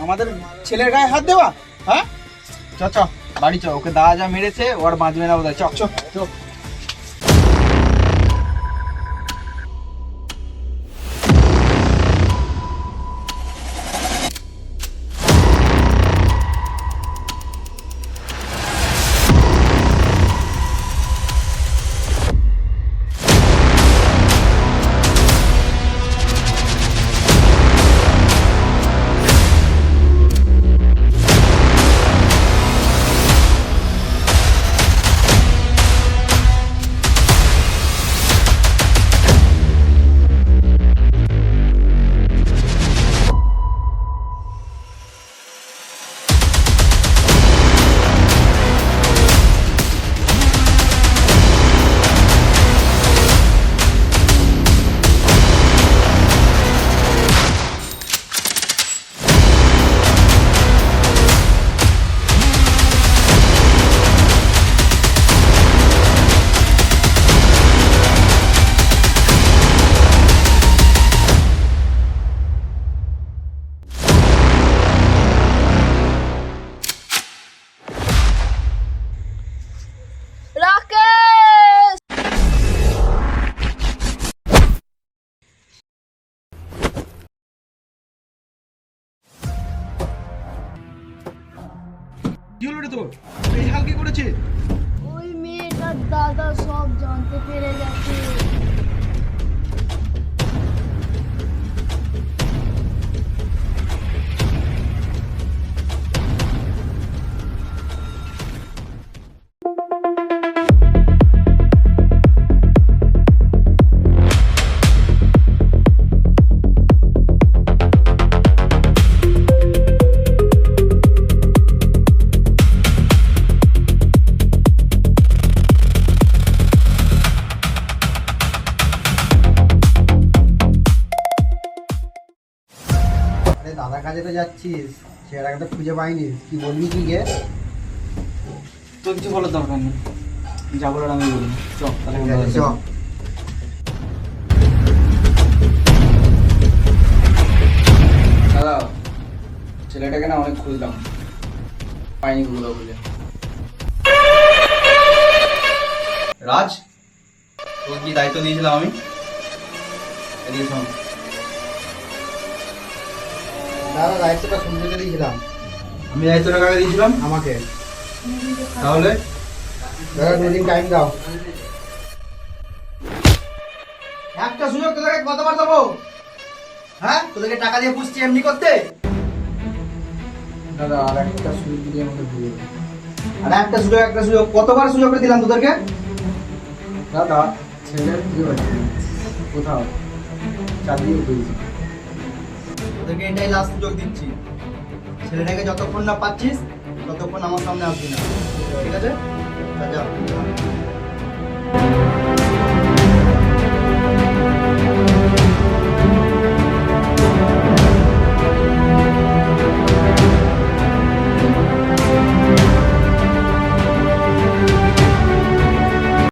আমাদের ছেলের গায়ে হাত দেওয়া? হ্যাঁ চ চ বাড়ি চ, ওকে দাদা যা মেরেছে ওর বাঁচবে না বোধহয়। চ চ চ। রাকেশ! কি হলো রে তোর? এই হাল কি করেছে? ওই মেয়েটার দাদা সব জানতে পেরে গেছে। আরে দাদা কাজে তো যাচ্ছিস, ছেলেটাকে তো খুঁজে পাইনি, কি বলবি কি গে? তোর কিছু বলার দরকার নেই, যা বলার আমি বলবো। চ তাহলে ঠিক আছে, চ। দাদা ছেলেটাকে না অনেক খুঁজলাম, পাইনি কোথাও বলে। রাজ, তোকে কি দায়িত্ব দিয়েছিলাম আমি? এদিকে শোন। দাদা দায়িত্বটা শুনতে দিয়েছিলাম। আমি দায়িত্বটা কাকে দিয়েছিলাম? আমাকে। তাহলে দাদা 2 দিন টাইম দাও। একটা সুযোগ তোদেরকে কতবার দেবো? হ্যাঁ, তোদেরকে টাকা দিয়ে পুষছি এমনি করতে? দাদা আর একটা সুযোগ দিয়ে আমাকে দিয়ে দেবে। আর একটা সুযোগ কতবার সুযোগ করে দিলাম তোদেরকে? দাদা ছেলের কি হয়েছে? কোথাও চালিয়ে পেয়েছি। তোদেরকে এটাই লাস্ট সুযোগ দিচ্ছি। ছেলেটাকে যতক্ষণ না পাচ্ছিস ততক্ষণ আমার সামনে আসবি না, ঠিক আছে? যা।